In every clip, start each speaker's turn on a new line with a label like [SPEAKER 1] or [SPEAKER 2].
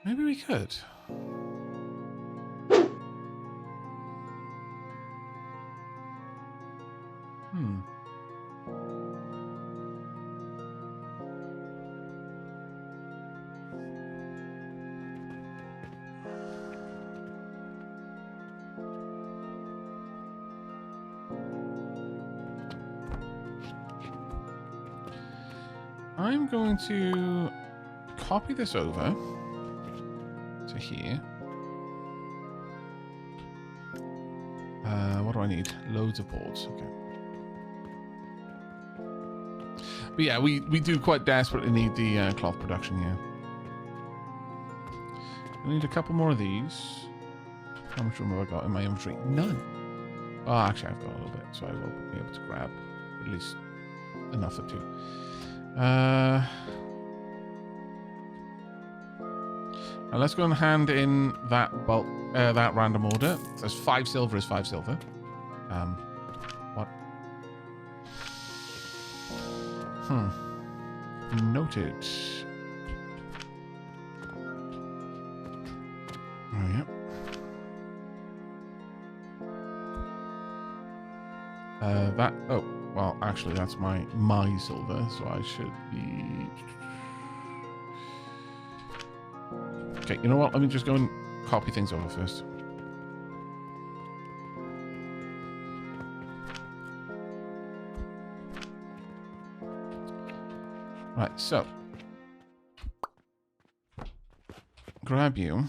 [SPEAKER 1] Maybe we could. I'm going to copy this over to here. What do I need? Loads of boards. Okay. But yeah, we do quite desperately need the cloth production here. I need a couple more of these. How much room have I got in my inventory? None. Oh, actually, I've got a little bit, so I will be able to grab at least enough for two. Now let's go and hand in that bulk, that random order. There's 5 silver is 5 silver. What? Noted. Oh, yeah. That. Oh, well, actually, that's my silver, so I should be. Okay, you know what? Let me just go and copy things over first. Right, so grab you.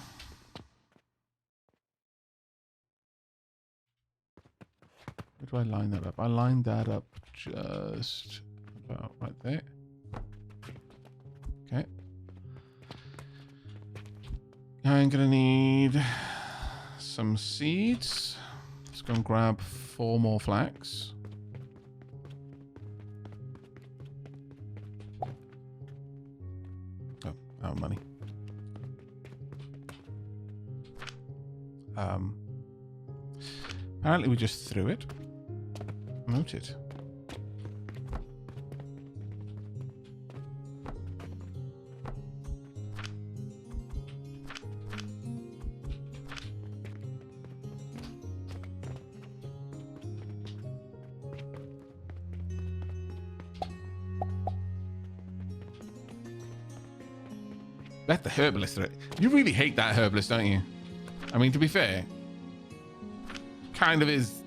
[SPEAKER 1] Where do I line that up? I lined that up just about right there. Okay. I'm gonna need some seeds. Let's go and grab 4 more flax. Oh, out of money. Apparently we just threw it. Noted. Let the herbalist through it. You really hate that herbalist, don't you? I mean, to be fair, kind of is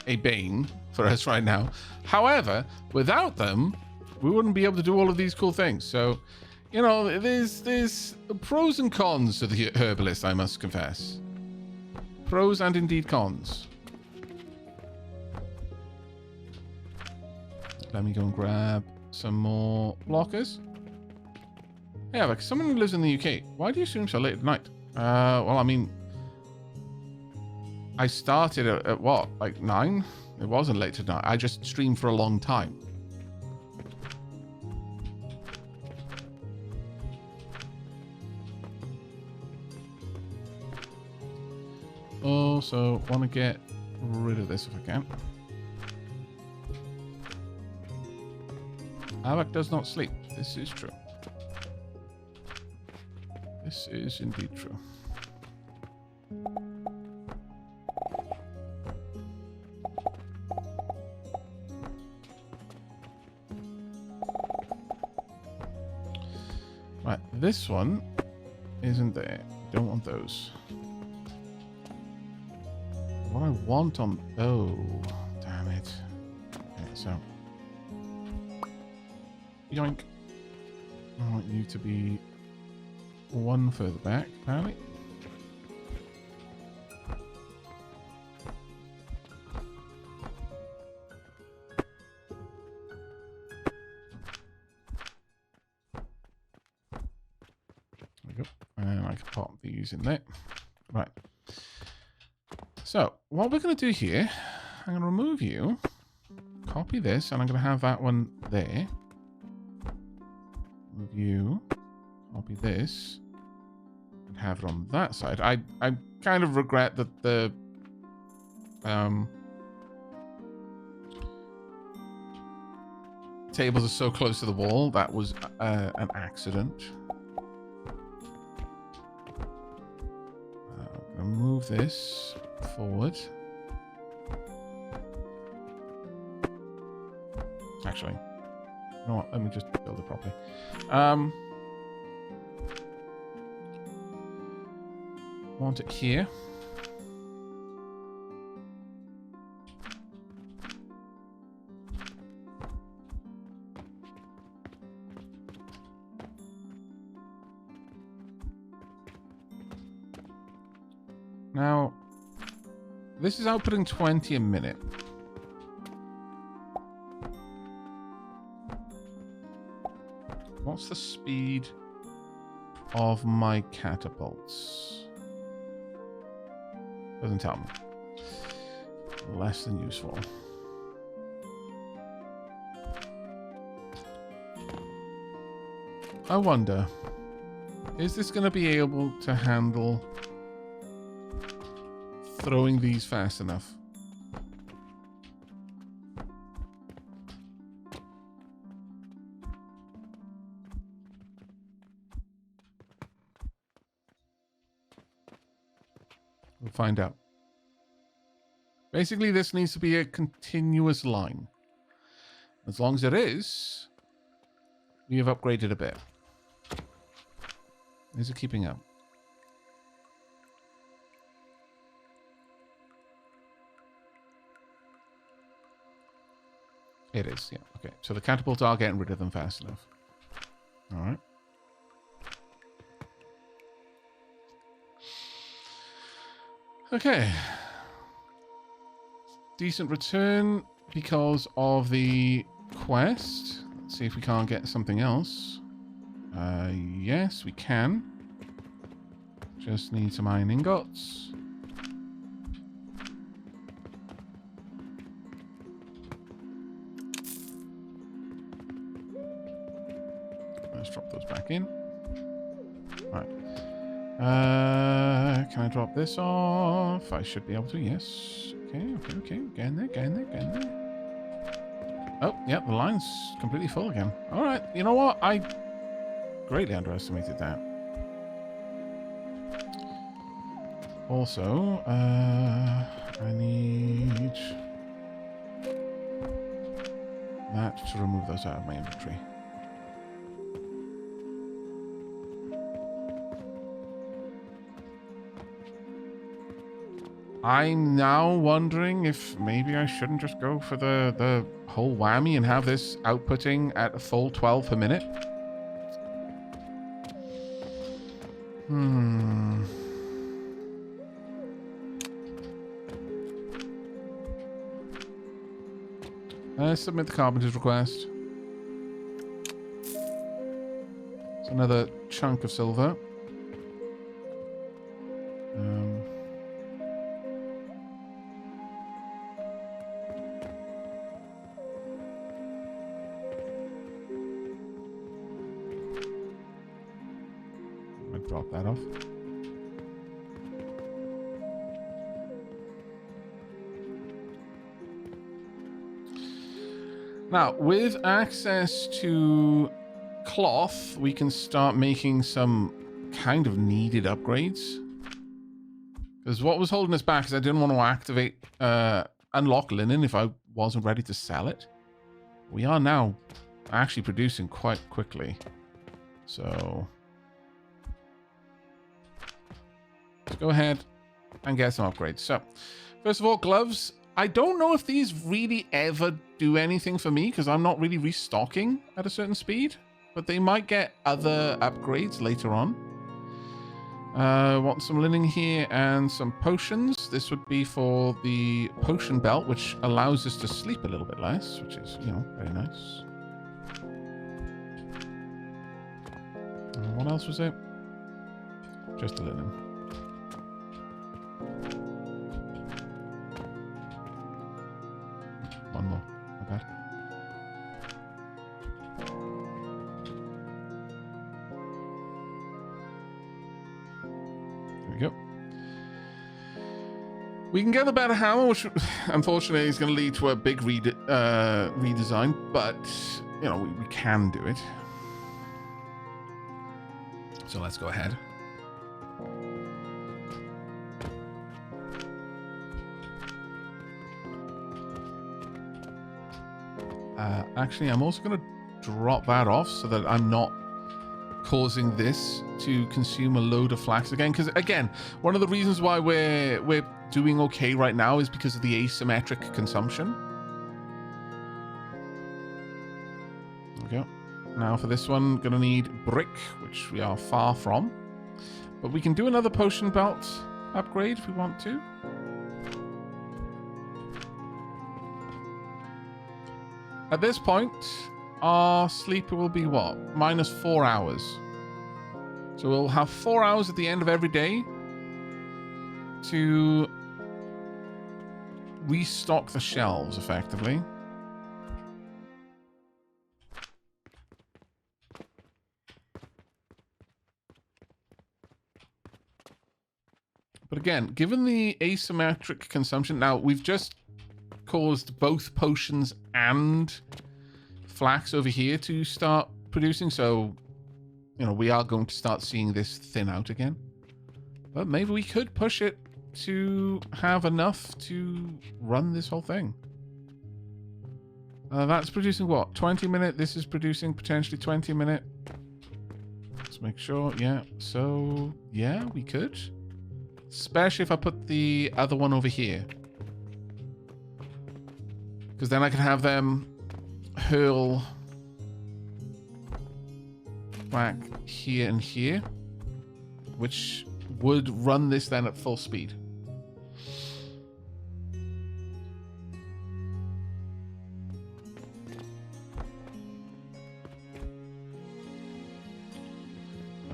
[SPEAKER 1] a bane for us right now. However, without them, we wouldn't be able to do all of these cool things. So, you know, there's pros and cons to the herbalist, I must confess. Pros and indeed cons. Let me go and grab some more blockers. Yeah, like someone who lives in the UK, why do you stream so late at night? Well, I mean, I started at what, like 9? It wasn't late at night. I just streamed for a long time. Also, want to get rid of this if I can. Aavak does not sleep. This is true. This is indeed true. Right, this one isn't there. Don't want those. What I want on... Oh, damn it. Okay, so... Yoink. I want you to be... one further back, apparently. There we go. And I can pop these in there. Right. So, what we're going to do here, I'm going to remove you, copy this, and I'm going to have that one there. Move you. Copy this and have it on that side. I kind of regret that the tables are so close to the wall. That was an accident. I'll move this forward. Actually, you know what? Let me just build it properly. Want it here. Now, this is outputting 20 a minute. What's the speed of my catapults? Doesn't tell me. Less than useful. I wonder, is this going to be able to handle throwing these fast enough? We'll find out. Basically, this needs to be a continuous line. As long as it is, we have upgraded a bit. Is it keeping up? It is, yeah. Okay, so the catapults are getting rid of them fast enough. All right. Okay. Decent return because of the quest. Let's see if we can't get something else. Yes, we can. Just need some iron ingots. Let's drop those back in. All right. Can I drop this off? I should be able to, yes. Okay. Getting there. Oh, yeah, the line's completely full again. All right, you know what? I greatly underestimated that. Also, I need that to remove those out of my inventory. I'm now wondering if maybe I shouldn't just go for the whole whammy and have this outputting at a full 12 per minute. Submit the carpenter's request. It's another chunk of silver. Drop that off. Now, with access to cloth, we can start making some kind of needed upgrades. Because what was holding us back is I didn't want to activate, unlock linen if I wasn't ready to sell it. We are now actually producing quite quickly. So let's go ahead and get some upgrades. So, first of all, gloves. I don't know if these really ever do anything for me because I'm not really restocking at a certain speed, but they might get other upgrades later on. Want some linen here and some potions. This would be for the potion belt, which allows us to sleep a little bit less, which is, you know, very nice. What else was it? Just the linen. One more. Not bad. There we go. We can get the better hammer, which unfortunately is going to lead to a big redesign, but, you know, we can do it. So let's go ahead. Actually, I'm also going to drop that off so that I'm not causing this to consume a load of flax again. Because again, one of the reasons why we're doing okay right now is because of the asymmetric consumption. There we go. Now for this one, gonna need brick, which we are far from. But we can do another potion belt upgrade if we want to. At this point, our sleep will be what? -4 hours. So we'll have 4 hours at the end of every day to restock the shelves, effectively. But again, given the asymmetric consumption, now we've just caused both potions and flax over here to start producing, so you know we are going to start seeing this thin out again. But maybe we could push it to have enough to run this whole thing. That's producing what? 20 minute. This is producing potentially 20 minute. Let's make sure. Yeah. So yeah, we could. Especially if I put the other one over here. Because then I can have them hurl back here and here, which would run this then at full speed.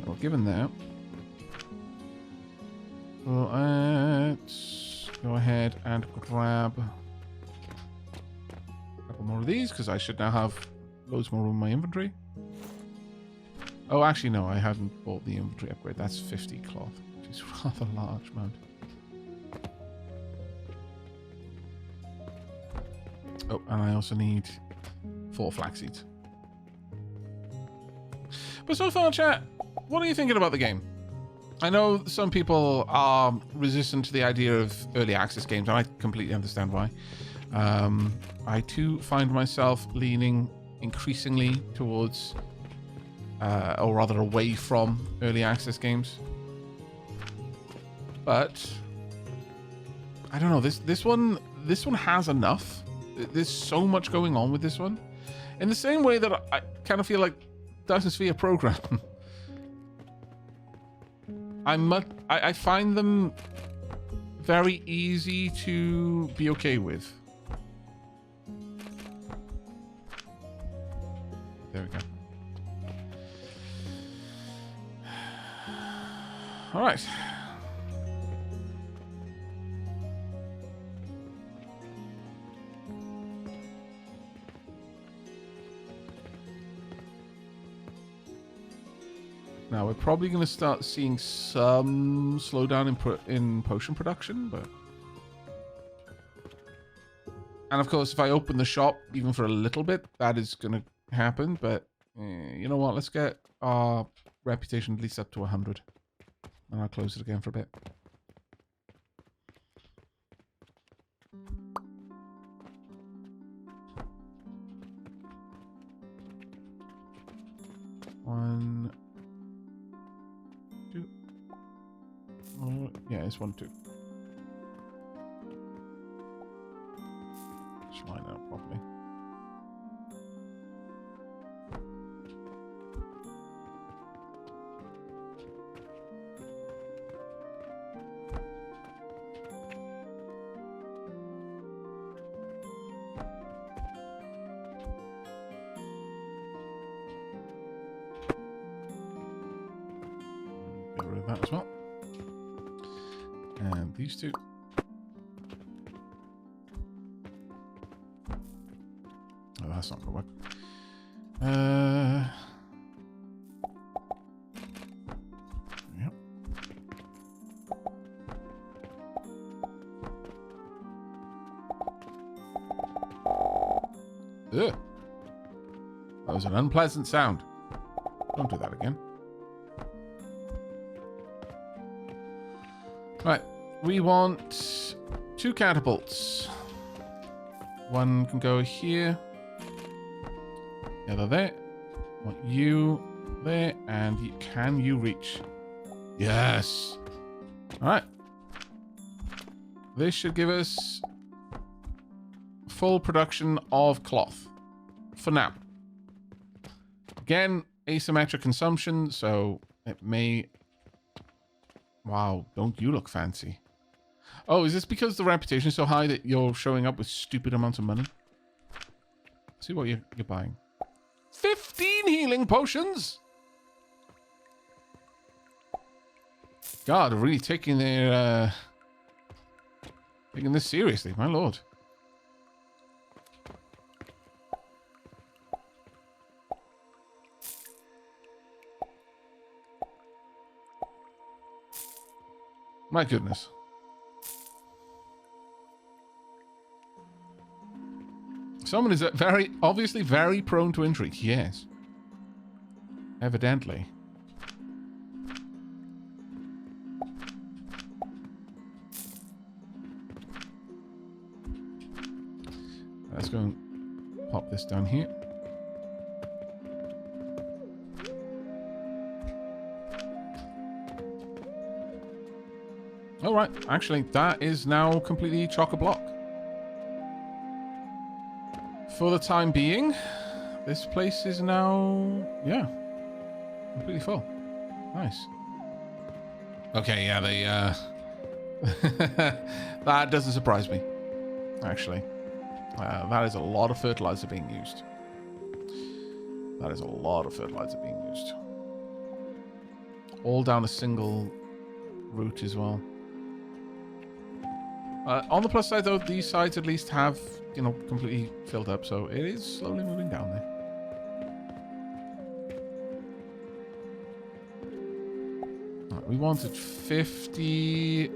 [SPEAKER 1] Well, given that, let's go ahead and grab a couple more of these, because I should now have loads more room in my inventory. Oh, actually, no, I haven't bought the inventory upgrade. That's 50 cloth, which is rather large amount. Oh, and I also need 4 flax seeds. But so far, chat, what are you thinking about the game? I know some people are resistant to the idea of early access games, and I completely understand why. I too find myself leaning increasingly towards, or rather away from, early access games. But I don't know. This one has enough. There's so much going on with this one. In the same way that I kind of feel like Dyson Sphere Program. I find them very easy to be okay with. There we go. All right. Now we're probably going to start seeing some slowdown in potion production, but... And of course, if I open the shop, even for a little bit, that is going to happen, but you know what? Let's get our reputation at least up to 100. And I'll close it again for a bit. One... yeah, it's 1, 2. Just line out properly. Get rid of that as well. And these two. Oh, that's not going to work. Yep. Ugh. That was an unpleasant sound. Don't do that again. Right. We want 2 catapults. One can go here. The other there. Want you there, and can you reach? Yes. All right. This should give us full production of cloth for now. Again, asymmetric consumption, so it may... Wow, don't you look fancy. Oh, is this because the reputation is so high that you're showing up with stupid amounts of money? See what you're buying. 15 healing potions! God, they're really taking their... taking this seriously, my lord. My goodness. Someone is obviously very prone to intrigue. Yes. Evidently. Let's go and pop this down here. All right. Actually, that is now completely chock-a-block. For the time being, this place is now, yeah, completely full. Nice. Okay, yeah, they, that doesn't surprise me, actually. That is a lot of fertilizer being used. That is a lot of fertilizer being used. All down a single route as well. On the plus side, though, these sides at least have, you know, completely filled up, so it is slowly moving down there. Right, we wanted 50.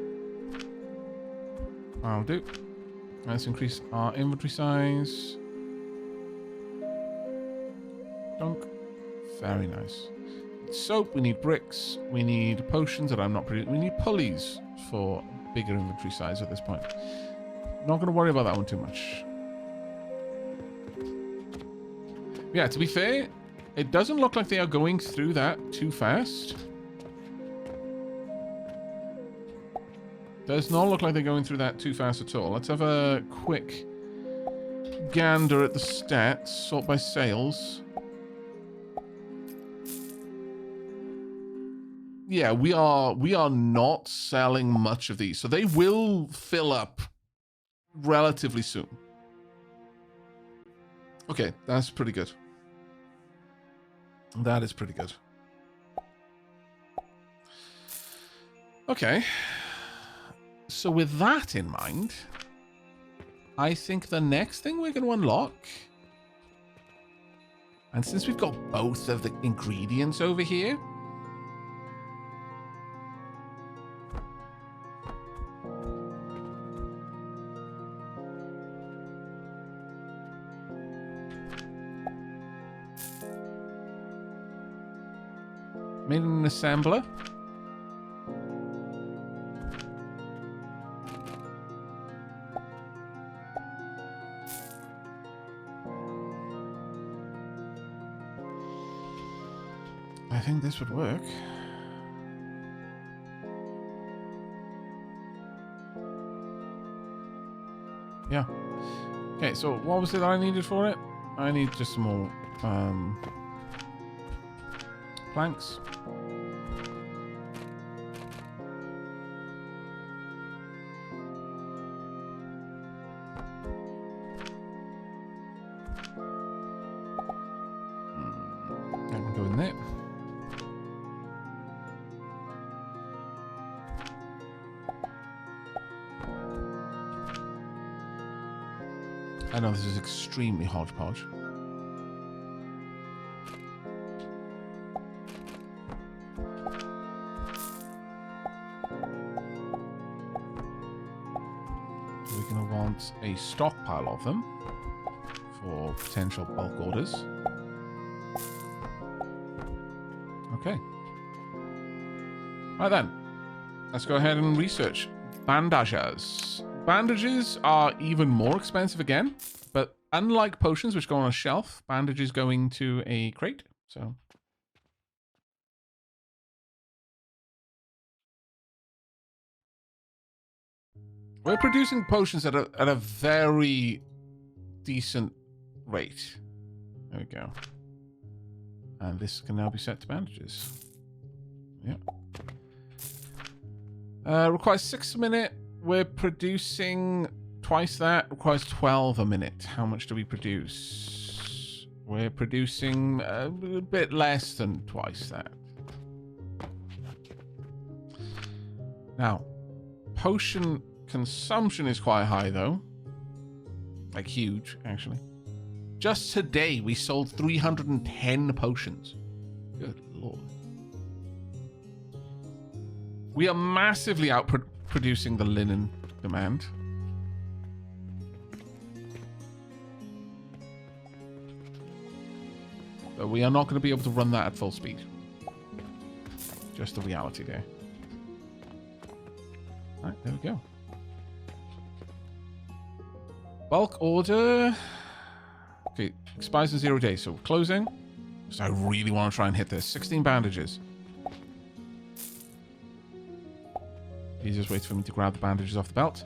[SPEAKER 1] I'll do. Let's increase our inventory size. Dunk. Very nice. Soap, we need bricks, we need potions that I'm not producing, we need pulleys for bigger inventory size at this point. Not going to worry about that one too much. Yeah, to be fair, it doesn't look like they are going through that too fast. Does not look like they're going through that too fast at all. Let's have a quick gander at the stats. Sort by sales. Yeah, we are not selling much of these, so they will fill up relatively soon. Okay, that's pretty good. That is pretty good. Okay. So with that in mind, I think the next thing we're going to unlock, and since we've got both of the ingredients over here, made an assembler. I think this would work. Yeah. Okay, so what was it I needed for it? I need just some more planks. I can go in there. I know this is extremely hodgepodge. We're going to want a stockpile of them for potential bulk orders. Okay. Right then. Let's go ahead and research. Bandages. Bandages are even more expensive again, but unlike potions, which go on a shelf, bandages going to a crate. So we're producing potions at a very decent rate. There we go. And this can now be set to bandages. Yeah. Requires 6 a minute. We're producing twice that. Requires 12 a minute. How much do we produce? We're producing a bit less than twice that. Now, potion consumption is quite high though. Like huge, actually. Just today, we sold 310 potions. Good lord. We are massively outproducing the linen demand. But we are not going to be able to run that at full speed. Just the reality there. Alright, there we go. Bulk order. Okay, expires in 0 days, so closing. So I really want to try and hit this. 16 bandages. Easiest way for me to grab the bandages off the belt.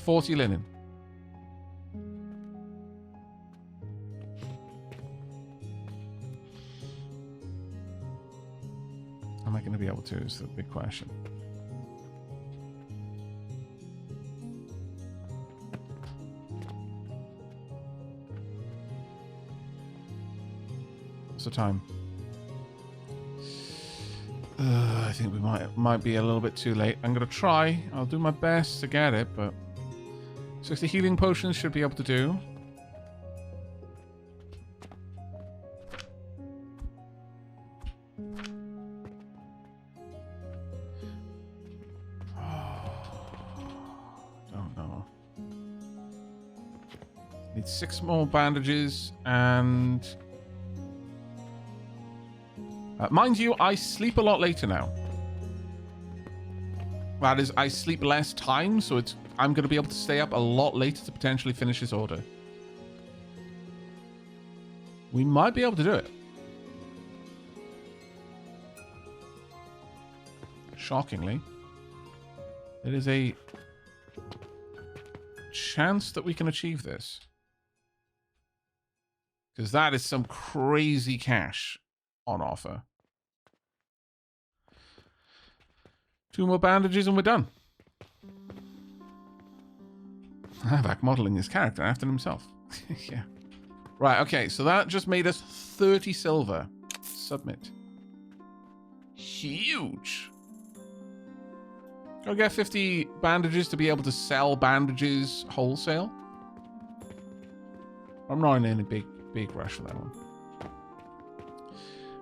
[SPEAKER 1] 40 linen. Am I going to be able to is the big question. What's the time? I think we might be a little bit too late. I'm going to try. I'll do my best to get it, but 60 healing potions should be able to do. Don't know. Need 6 more bandages and... mind you, I sleep a lot later now. That is, I sleep less time, so I'm going to be able to stay up a lot later to potentially finish this order. We might be able to do it. Shockingly. There is a chance that we can achieve this. Because that is some crazy cash on offer. 2 more bandages and we're done. Aavak modeling his character after himself. Yeah. Right, okay, so that just made us 30 silver. Submit. Huge. I'll get 50 bandages to be able to sell bandages wholesale. I'm not in any big rush for that one.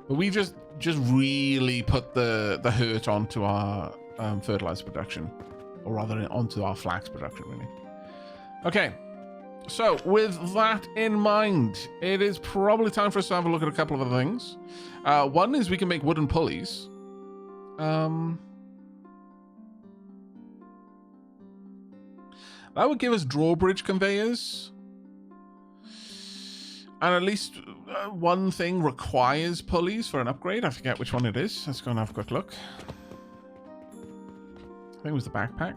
[SPEAKER 1] But we just really put the hurt onto our fertilizer production. Or rather, onto our flax production, really. Okay. So, with that in mind, it is probably time for us to have a look at a couple of other things. One is we can make wooden pulleys. That would give us drawbridge conveyors. And at least one thing requires pulleys for an upgrade. I forget which one it is. Let's go and have a quick look. I think it was the backpack.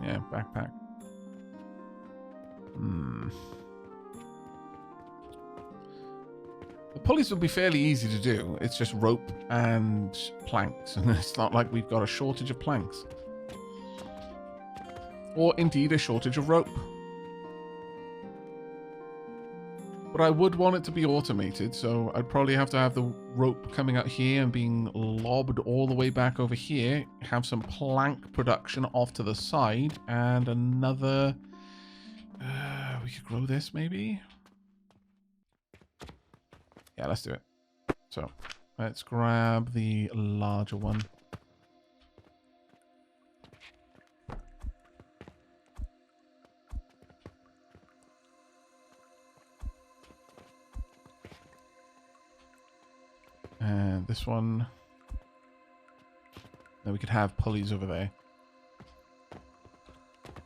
[SPEAKER 1] Yeah, backpack. The pulleys would be fairly easy to do. It's just rope and planks. And it's not like we've got a shortage of planks. Or indeed a shortage of rope. But I would want it to be automated, so I'd probably have to have the rope coming out here and being lobbed all the way back over here. Have some plank production off to the side, and another... we could grow this, maybe? Yeah, let's do it. So, let's grab the larger one. And this one. Then we could have pulleys over there.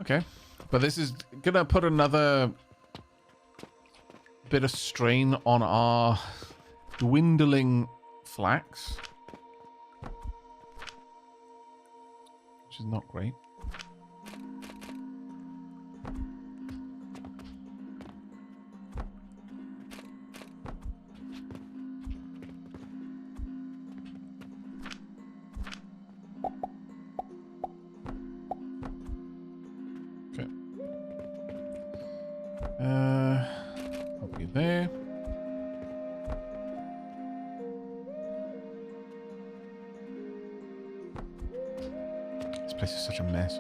[SPEAKER 1] Okay. But this is gonna put another bit of strain on our dwindling flax, which is not great. I'll be there. This place is such a mess.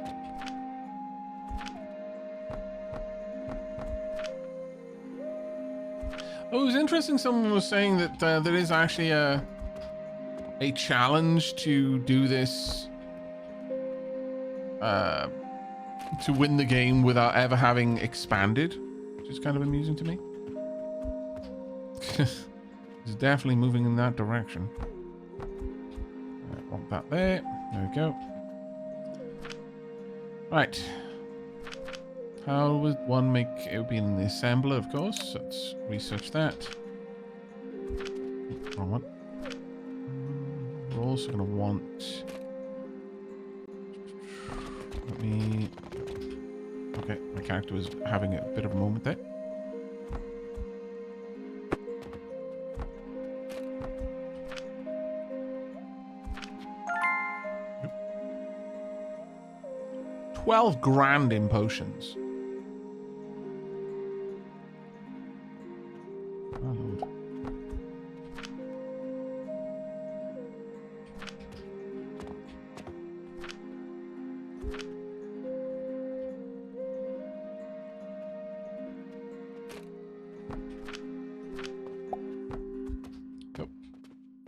[SPEAKER 1] Oh, it was interesting. Someone was saying that there is actually a challenge to do this to win the game without ever having expanded, which is kind of amusing to me. It's definitely moving in that direction. I want that there. There we go. Right. How would one make it? Would be in the assembler, of course. Let's research that. Wrong one. We're also going to want... Let me... Okay, my character was having a bit of a moment there. Yep. 12 grand in potions. Oh, Lord.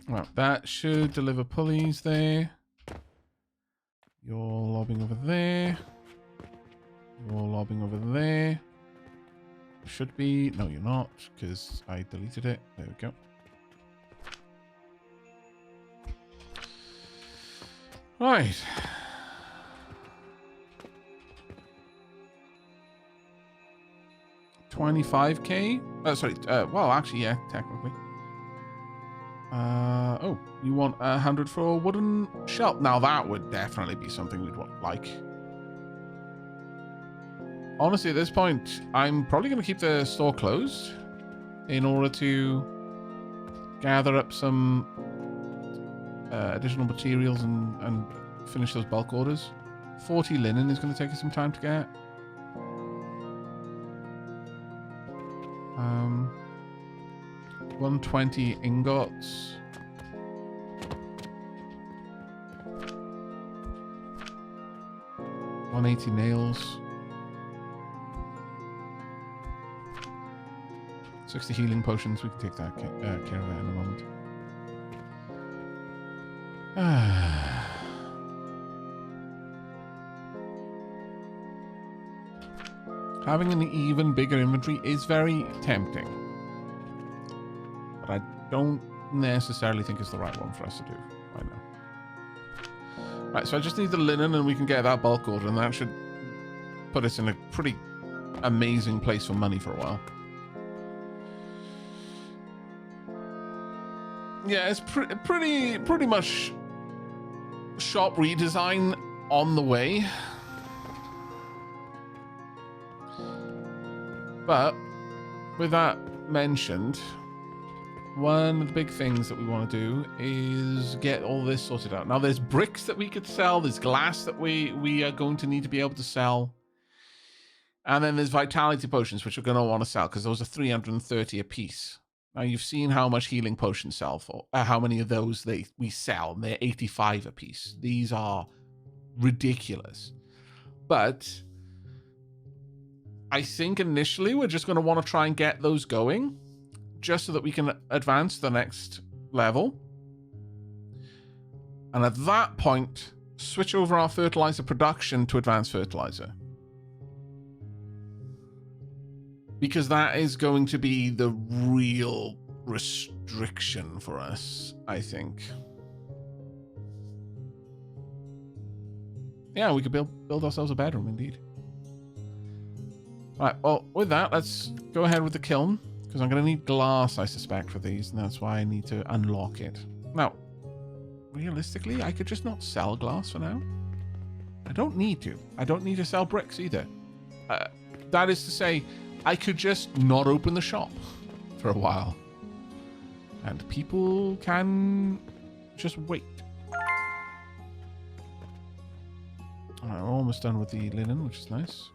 [SPEAKER 1] Well, that should deliver pulleys there. You're lobbing over there. You're lobbing over there. Should be. No, you're not, because I deleted it. There we go. Right. $25K? Oh, sorry. Well, actually, yeah, technically. Oh, you want 100 for a wooden shelf? Now that would definitely be something we'd like. Honestly, at this point, I'm probably going to keep the store closed in order to gather up some additional materials and finish those bulk orders. 40 linen is going to take us some time to get. 120 ingots. $180 nails. 60 healing potions. We can take that care of that in a moment. Having an even bigger inventory is very tempting, but I don't necessarily think it's the right one for us to do right now. Right, so I just need the linen and we can get that bulk order, and that should put us in a pretty amazing place for money for a while. Yeah, it's pretty much shop redesign on the way. But with that mentioned, one of the big things that we want to do is get all this sorted out. Now, there's bricks that we could sell. There's glass that we are going to need to be able to sell. And then there's vitality potions, which we're going to want to sell because those are 330 a piece. Now, you've seen how much healing potions sell for, how many of those we sell. They're 85 a piece. These are ridiculous. But I think initially we're just going to want to try and get those going just so that we can advance to the next level. And at that point, switch over our fertilizer production to advanced fertilizer. Because that is going to be the real restriction for us, I think. Yeah, we could build ourselves a bedroom, indeed. Right, well, with that, let's go ahead with the kiln, because I'm going to need glass, I suspect, for these, and that's why I need to unlock it. Now, realistically, I could just not sell glass for now. I don't need to. I don't need to sell bricks either. That is to say, I could just not open the shop for a while. And people can just wait. Alright, we're almost done with the linen, which is nice.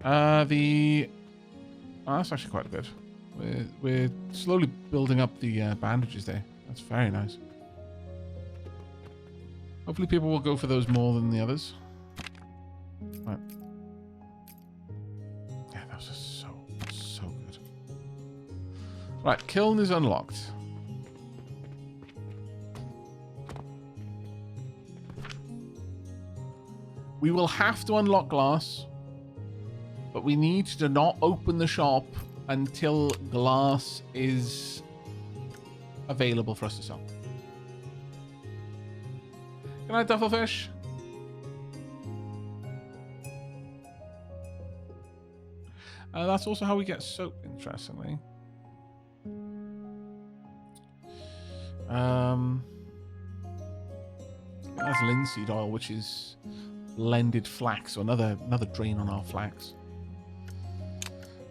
[SPEAKER 1] Oh, that's actually quite good. We're slowly building up the bandages there. That's very nice. Hopefully people will go for those more than the others. Right. Yeah, those are so good. Right, kiln is unlocked. We will have to unlock glass, but we need to not open the shop until glass is available for us to sell. Good night, Duffelfish. That's also how we get soap, interestingly. That's linseed oil, which is blended flax, so another drain on our flax.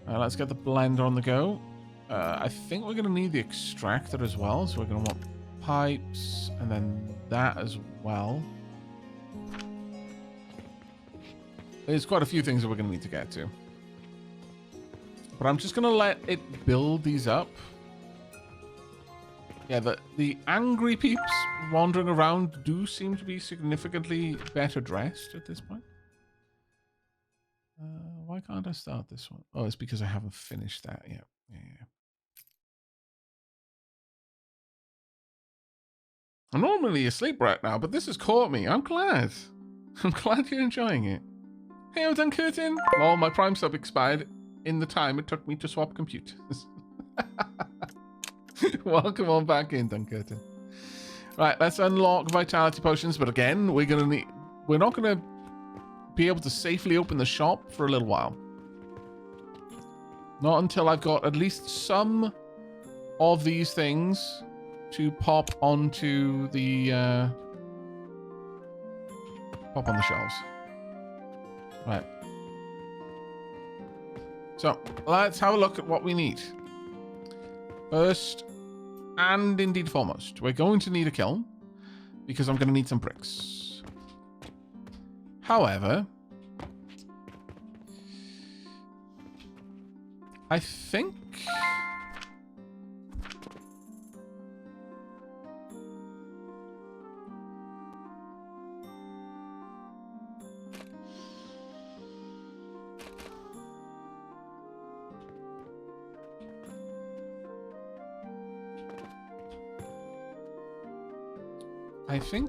[SPEAKER 1] Let's get the blender on the go. I think we're going to need the extractor as well, so we're going to want pipes, and then that as well. There's quite a few things that we're going to need to get to. But I'm just going to let it build these up. Yeah, the angry peeps wandering around do seem to be significantly better dressed at this point. Why can't I start this one? Oh, it's because I haven't finished that yet. Yeah. I'm normally asleep right now, but this has caught me. I'm glad. I'm glad you're enjoying it. Hey, I'm done curtain. Well, my Prime sub expired in the time it took me to swap computers. Welcome on back in, Duncurtin. Right, let's unlock vitality potions, but again, we're not gonna be able to safely open the shop for a little while. Not until I've got at least some of these things to pop onto the pop on the shelves. Right. So let's have a look at what we need. First, and indeed foremost, we're going to need a kiln because I'm going to need some bricks. However, I think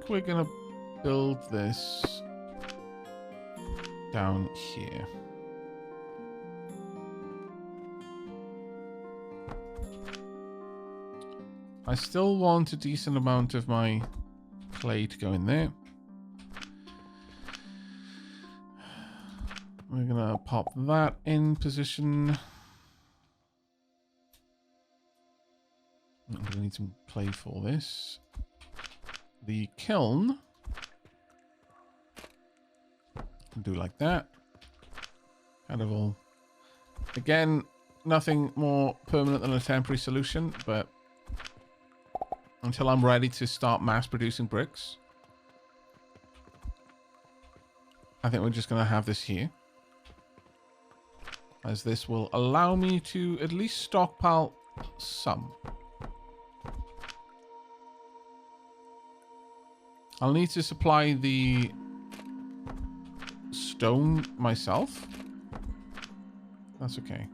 [SPEAKER 1] we're gonna build this down here. I still want a decent amount of my clay to go in there. We're gonna pop that in position. I'm gonna need some clay for this. The kiln, do like that. Kind of all. Again, nothing more permanent than a temporary solution, but until I'm ready to start mass producing bricks, I think we're just going to have this here, as this will allow me to at least stockpile some. I'll need to supply the stone myself. That's okay.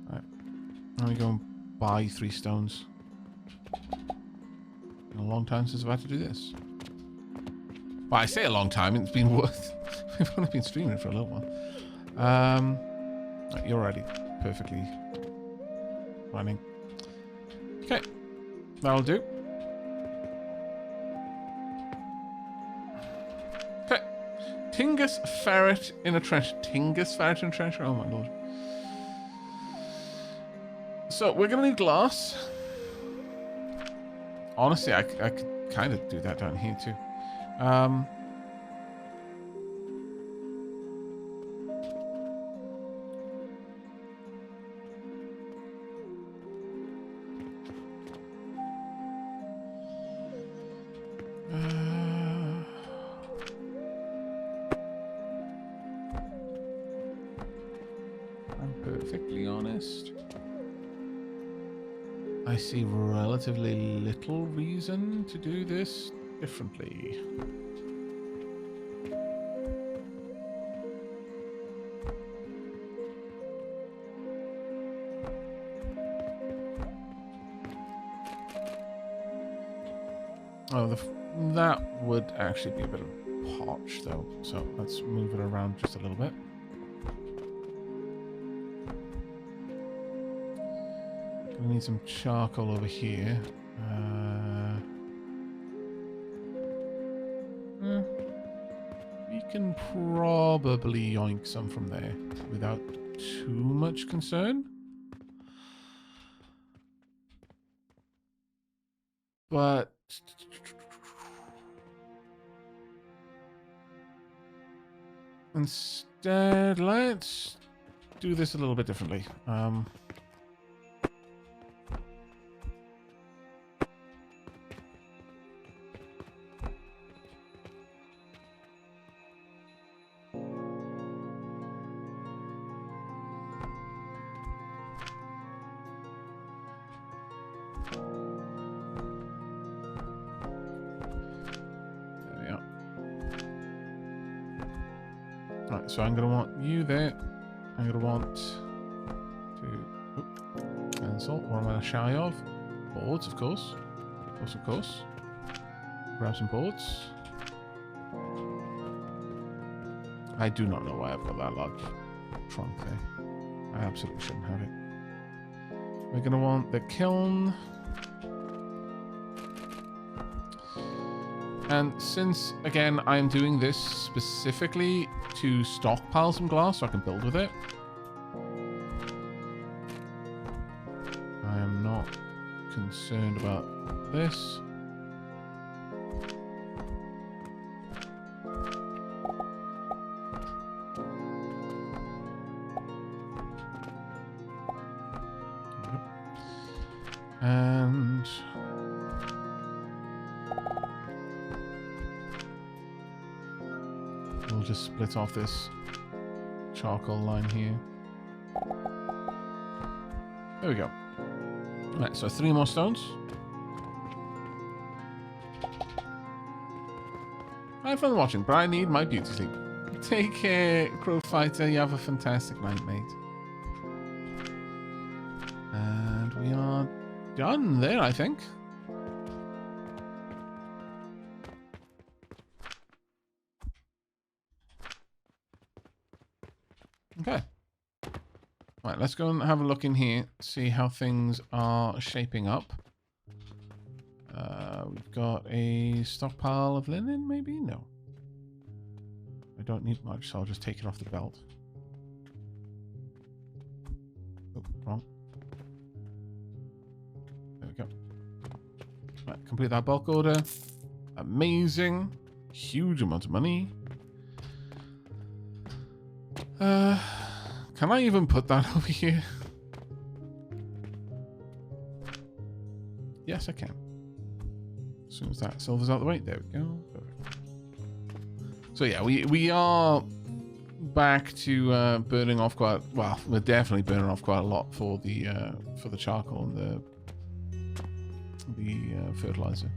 [SPEAKER 1] Alright. Let me go and buy 3 stones. Been a long time since I've had to do this. Well, I say a long time. It's been worth. We've only been streaming for a little while. You're ready. Perfectly running. Okay. That'll do. Tingus ferret in a trench. Tingus ferret in a trench? Oh my lord. So we're gonna need glass. Honestly, I could kind of do that down here too. I'm perfectly honest. I see relatively little reason to do this differently. Oh, that would actually be a bit of a potch, though. So let's move it around just a little bit. We need some charcoal over here. We can probably yoink some from there without too much concern. But instead, let's do this a little bit differently. Right, so I'm going to want you there. I'm going to want to cancel. What am I shy of? Boards, of course. Of course. Grab some boards. I do not know why I've got that large trunk there. I absolutely shouldn't have it. We're going to want the kiln. And since, again, I'm doing this specifically to stockpile some glass so I can build with it, I am not concerned about this. And we'll just split off this charcoal line here. There we go. Right, so 3 more stones. Have fun watching, but I need my beauty sleep. Take care, Crow Fighter. You have a fantastic night, mate. And we are done there, I think. Okay. Right, let's go and have a look in here, see how things are shaping up. We've got a stockpile of linen, maybe? No. I don't need much, so I'll just take it off the belt. Oh, wrong. There we go. Right, complete that bulk order. Amazing. Huge amount of money. Can I even put that over here? Yes, I can. As soon as that silver's out the way, there we go. So yeah, we are back to burning off quite. Well, we're definitely burning off quite a lot for the charcoal and the fertilizer.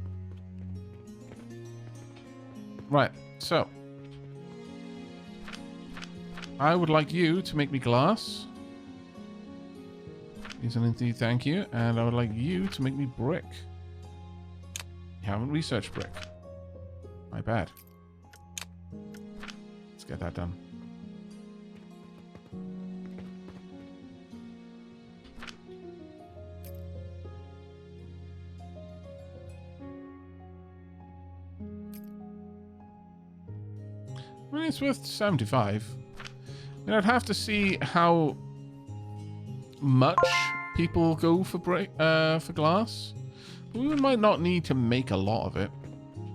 [SPEAKER 1] Right, so I would like you to make me glass. Yes, and indeed, thank you. And I would like you to make me brick. You haven't researched brick. My bad. Let's get that done. I mean, it's worth 75. I mean, I'd have to see how much people go for glass. But we might not need to make a lot of it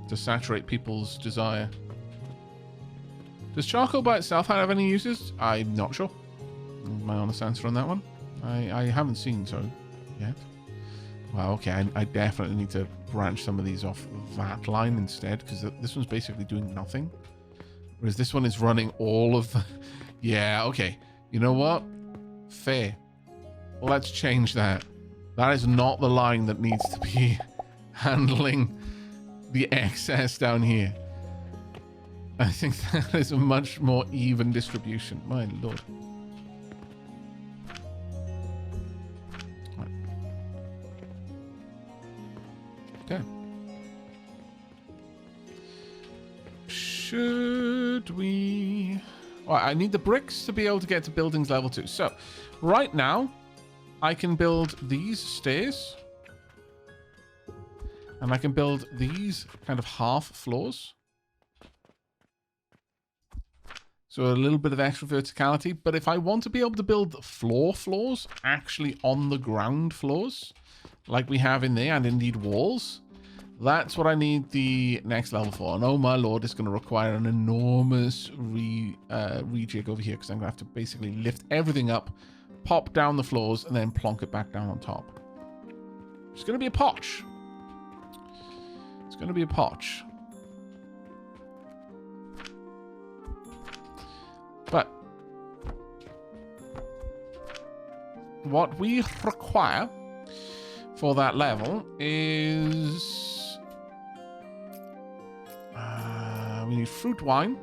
[SPEAKER 1] to saturate people's desire. Does charcoal by itself have any uses? I'm not sure. My honest answer on that one. I haven't seen so yet. Wow, okay, I definitely need to branch some of these off that line instead, because this one's basically doing nothing. Whereas this one is running all of the... Yeah, okay. You know what? Fair. Let's change that. That is not the line that needs to be handling the excess down here. I think that is a much more even distribution. My lord. Okay. Should we... Well, I need the bricks to be able to get to buildings level 2. So, right now, I can build these stairs. And I can build these kind of half floors. So a little bit of extra verticality. But if I want to be able to build floors, actually on the ground floors, like we have in there, and indeed walls, that's what I need the next level for. And oh my lord, it's going to require an enormous rejig over here, because I'm going to have to basically lift everything up, pop down the floors, and then plonk it back down on top. It's going to be a potch. It's going to be a potch. But what we require for that level is... we need fruit wine,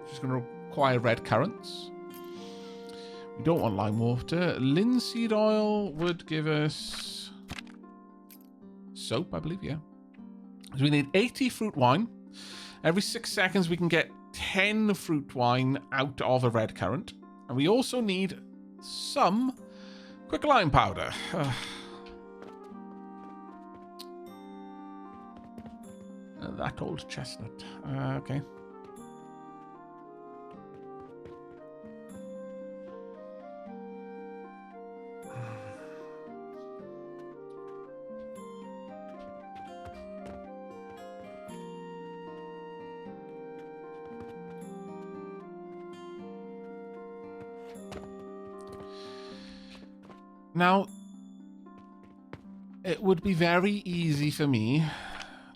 [SPEAKER 1] which is going to require red currants. We don't want lime water. Linseed oil would give us soap, I believe, yeah. So we need 80 fruit wine. Every 6 seconds we can get 10 fruit wine out of a red currant. And we also need some quick lime powder. That old chestnut. Okay. Now, it would be very easy for me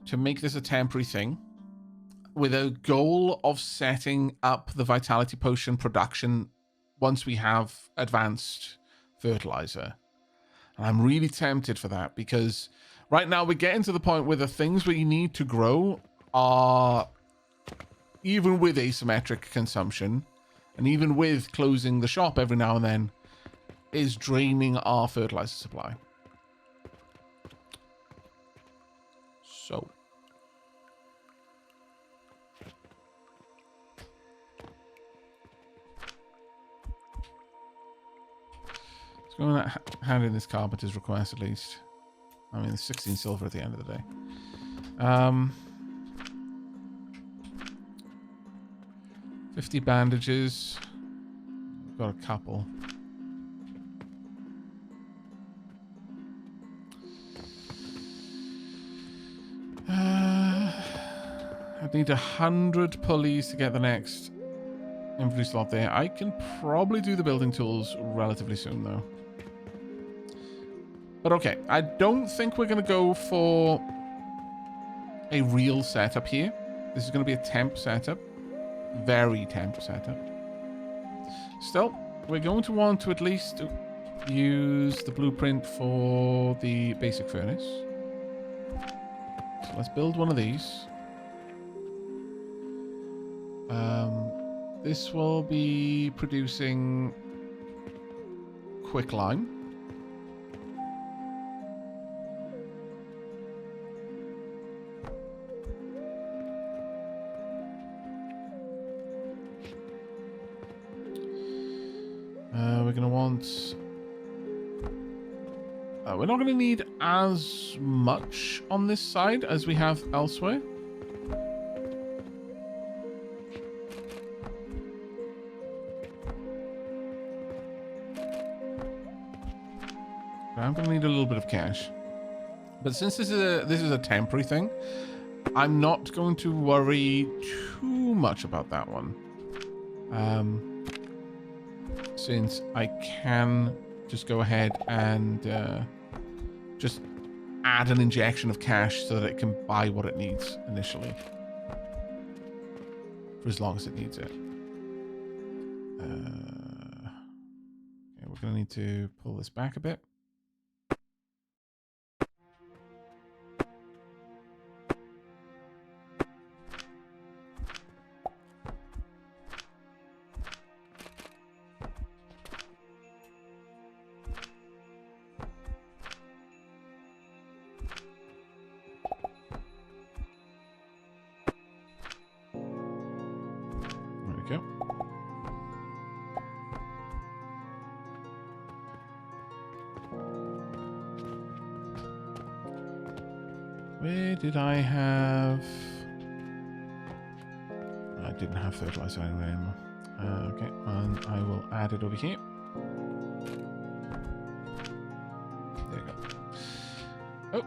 [SPEAKER 1] to make this a temporary thing with a goal of setting up the vitality potion production once we have advanced fertilizer. And I'm really tempted for that, because right now we're getting to the point where the things we need to grow are, even with asymmetric consumption, and even with closing the shop every now and then, is draining our fertilizer supply. So let's go and hand in this carpenter's request at least. I mean, 16 silver at the end of the day. 50 bandages. Got a couple. I'd need 100 pulleys to get the next inventory slot there. I can probably do the building tools relatively soon, though. But okay, I don't think we're going to go for a real setup here. This is going to be a temp setup. Very temp setup. Still, we're going to want to at least use the blueprint for the basic furnace. So let's build one of these. This will be producing quick lime. We're going to want... we're not going to need as much on this side as we have elsewhere. I'm going to need a little bit of cash. But since this is a temporary thing, I'm not going to worry too much about that one. Since I can just go ahead and just add an injection of cash so that it can buy what it needs initially. For as long as it needs it. Yeah, we're going to need to pull this back a bit. Where did I have... I didn't have fertilizer anymore. Okay, and I will add it over here. There you go.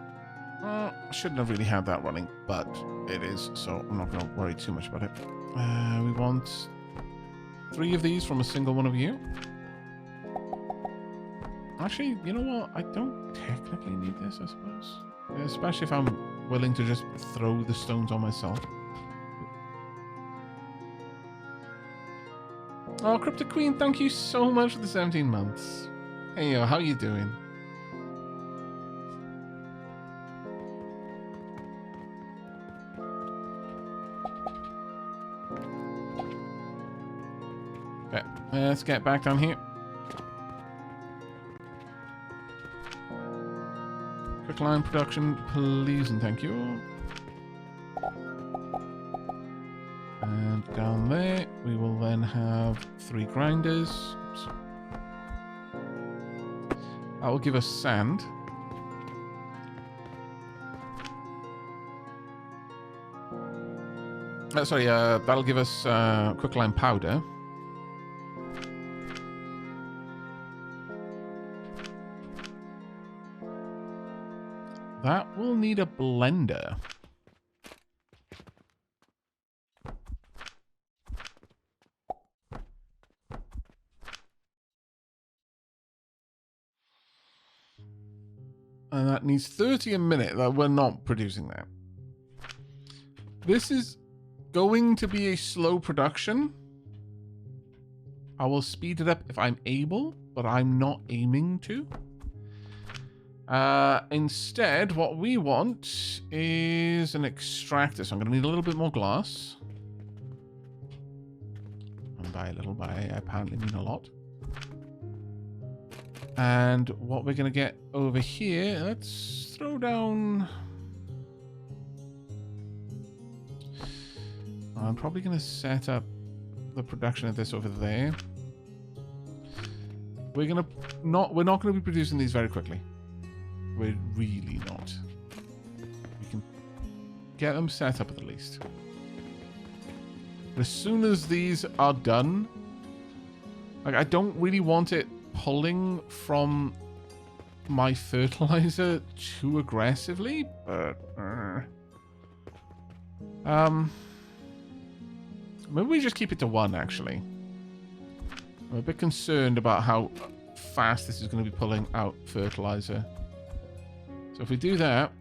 [SPEAKER 1] Oh, shouldn't have really had that running, but it is, so I'm not going to worry too much about it. We want 3 of these from a single one of you. Actually, you know what? I don't technically need this, I suppose. Especially if I'm willing to just throw the stones on myself. Oh, Cryptic Queen, thank you so much for the 17 months. Hey, yo, how you doing? Okay, let's get back down here. Quick line production, please and thank you. And down there, we will then have 3 grinders. Oops. That will give us sand. Sorry, that'll give us quicklime powder. That will need a blender. And that needs 30 a minute. We're not producing that. This is going to be a slow production. I will speed it up if I'm able, but I'm not aiming to. Instead, what we want is an extractor. So I'm going to need a little bit more glass. And by a little, by I apparently mean a lot. And what we're going to get over here, let's throw down... I'm probably going to set up the production of this over there. We're not going to be producing these very quickly. We're really not. We can get them set up at the least. But as soon as these are done, like, I don't really want it pulling from my fertilizer too aggressively, but maybe we just keep it to 1, actually. I'm a bit concerned about how fast this is going to be pulling out fertilizer. So if we do that,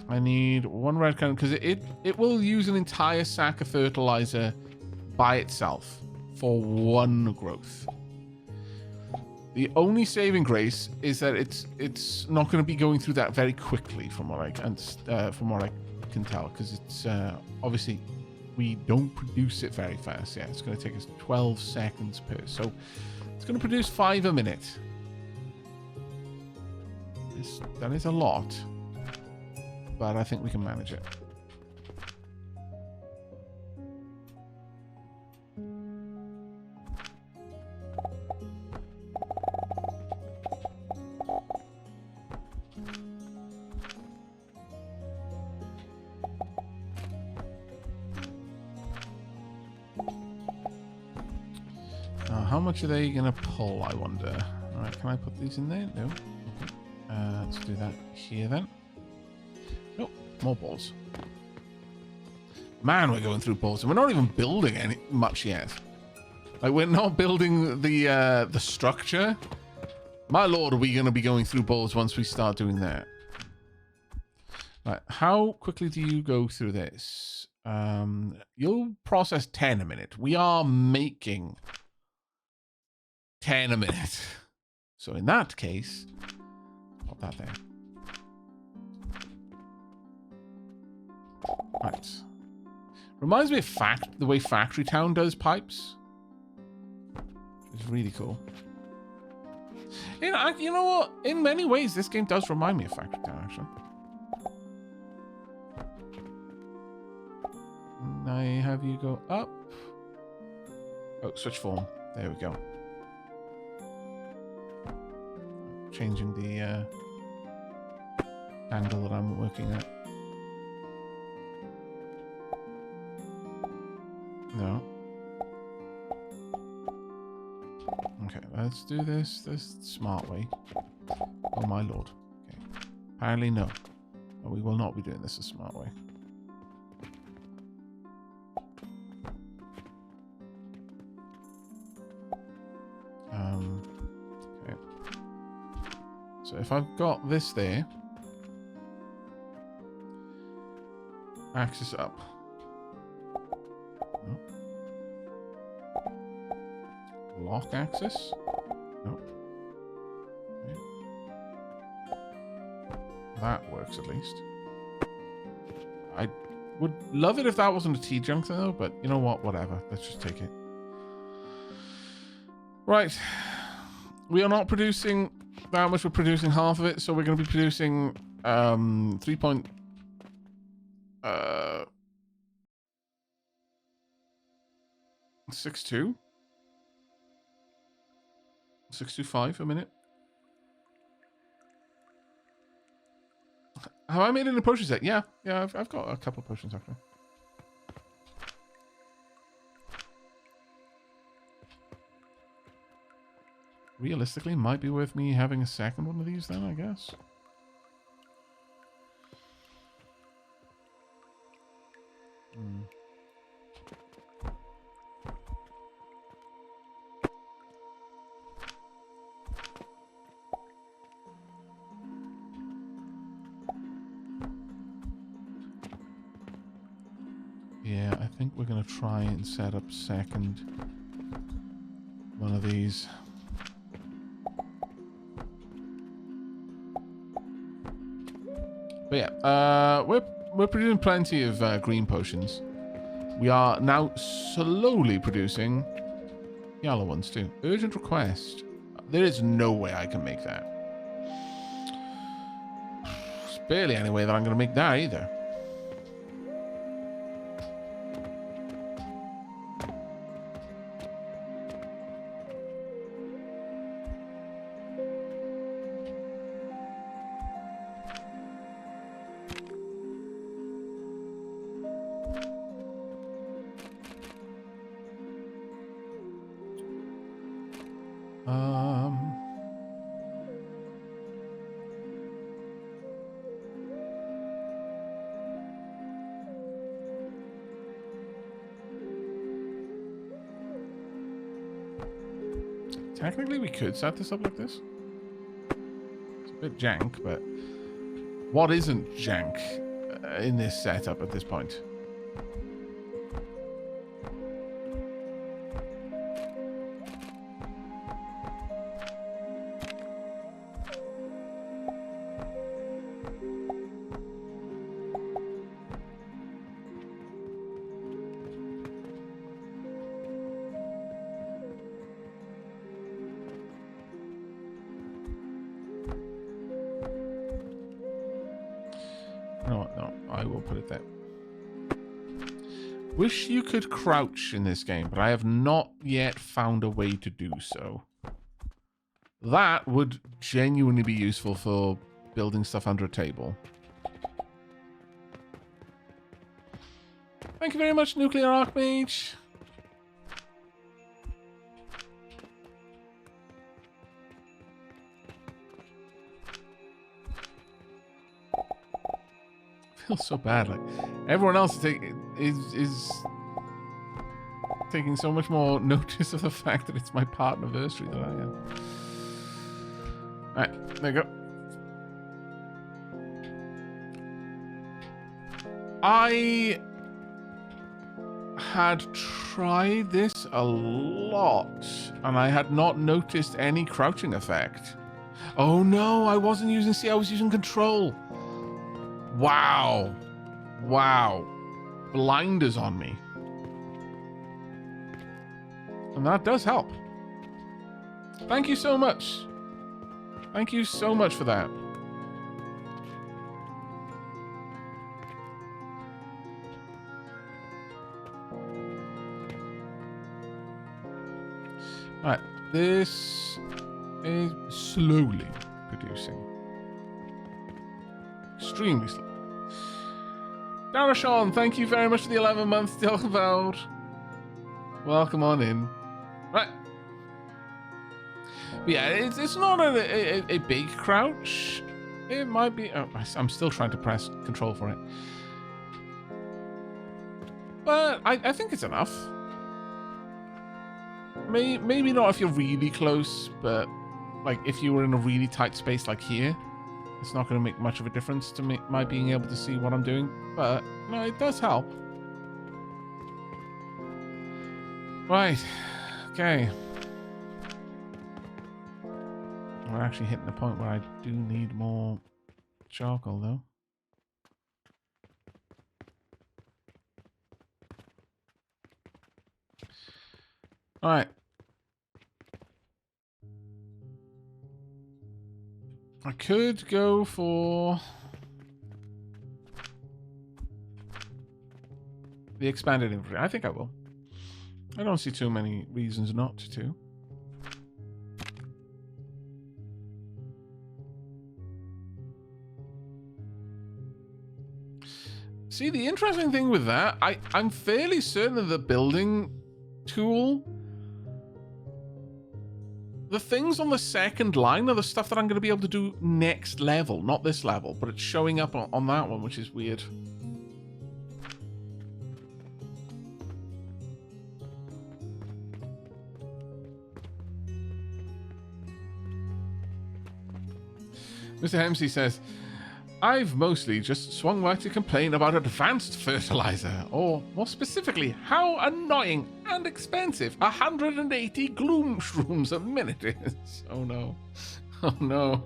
[SPEAKER 1] I need 1 red cone, because it will use an entire sack of fertilizer by itself for 1 growth. The only saving grace is that it's not going to be going through that very quickly, from what I can tell, because it's obviously we don't produce it very fast. Yeah, it's going to take us 12 seconds per, so it's going to produce 5 a minute. That is a lot, but I think we can manage it. How much are they going to pull, I wonder? All right, can I put these in there? No. Let's do that here then. Nope, more balls. Man, we're going through balls, and we're not even building any much yet. Like, we're not building the structure. My lord, are we going to be going through balls once we start doing that? Right, how quickly do you go through this? You'll process 10 a minute. We are making 10 a minute. So in that case, pop that there. Right. Reminds me of the way Factory Town does pipes. It's really cool. You know what? In many ways, this game does remind me of Factory Town, actually. And I have you go up. Oh, switch form. There we go. Changing the angle that I'm working at. No. Okay, let's do this the smart way. Oh my lord. Okay. Apparently no. No, we will not be doing this the smart way. Okay. So if I've got this there, axis up. No. Lock axis? No. Okay. That works at least. I would love it if that wasn't a T-junction though, but you know what? Whatever. Let's just take it. Right. We are not producing that much. We're producing half of it, so we're going to be producing 3.62 625 a minute. Have I made any potions yet? Yeah, I've got a couple of potions actually. Realistically, might be worth me having a second one of these then, I guess. Yeah, I think we're going to try and set up second one of these. But yeah, we're producing plenty of green potions. We are now slowly producing yellow ones too. Urgent request. There is no way I can make that. There's barely any way that I'm going to make that either. Technically, we could set this up like this. It's a bit jank, but what isn't jank in this setup at this point? Wish you could crouch in this game, but I have not yet found a way to do so. That would genuinely be useful for building stuff under a table. Thank you very much, Nuclear Archmage. feel so bad. Like everyone else is taking so much more notice of the fact that it's my partnerversary than I am. All right, there you go. I had tried this a lot, and I had not noticed any crouching effect. Oh no, I wasn't using C, I was using control. Wow. Wow. Blinders on me. And that does help. Thank you so much. Thank you so much for that. Alright, this is slowly producing. Extremely slow. Darashon, thank you very much for the 11 months, Dilveld. Welcome on in. Right. But yeah, it's not a big crouch. It might be... Oh, I'm still trying to press control for it. But I think it's enough. Maybe not if you're really close, but like if you were in a really tight space like here, it's not going to make much of a difference to me, my being able to see what I'm doing. But no, it does help. Right. Okay. We're actually hitting the point where I do need more charcoal, though. All right. I could go for the expanded inventory. I think I will. I don't see too many reasons not to. See, the interesting thing with that, I'm fairly certain that the building tool, the things on the second line are the stuff that I'm going to be able to do next level, not this level, but it's showing up on that one, which is weird. Mr. Hemsey says, I've mostly just swung by to complain about advanced fertilizer, or more specifically, how annoying and expensive 180 gloom shrooms a minute is. Oh no. Oh no.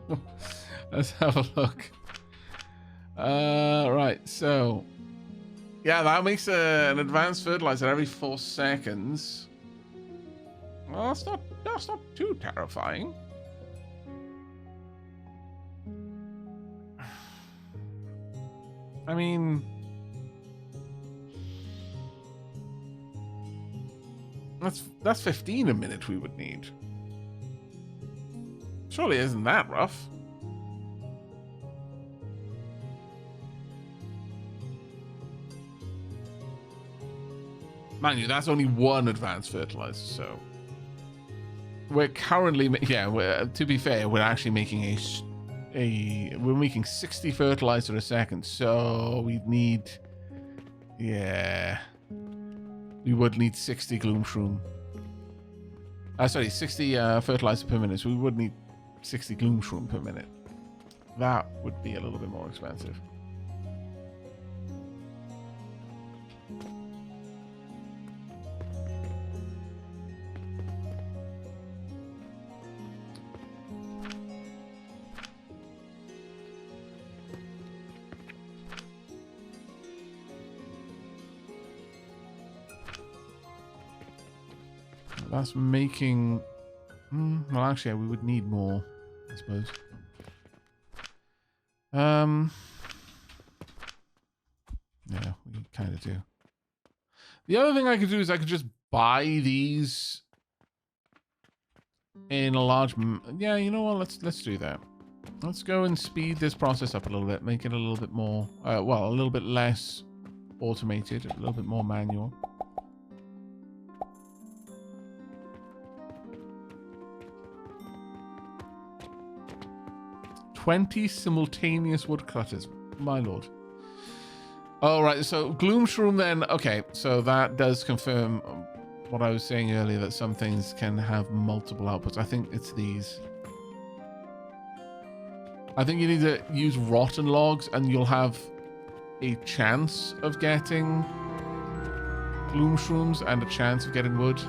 [SPEAKER 1] Let's have a look. Right, so yeah, that makes an advanced fertilizer every 4 seconds. Well, that's not too terrifying. I mean, that's 15 a minute we would need. Surely isn't that rough? Mind you, that's only one advanced fertilizer, so we're currently, yeah. To be fair, we're actually making we're making 60 fertilizer a second, so we'd need, yeah, we would need 60 gloom shroom. Sorry, 60 fertilizer per minute, so we would need 60 gloom shroom per minute. That would be a little bit more expensive. That's making... well, actually, we would need more, I suppose. Yeah, we kind of do. The other thing I could do is I could just buy these in a large... Yeah, you know what? Let's do that. Let's go and speed this process up a little bit. Make it a little bit more... well, a little bit less automated. A little bit more manual. 20 simultaneous woodcutters, my lord. Oh, right. So gloom shroom then. Okay. So that does confirm what I was saying earlier, that some things can have multiple outputs. I think it's these. I think you need to use rotten logs and you'll have a chance of getting gloom shrooms and a chance of getting wood.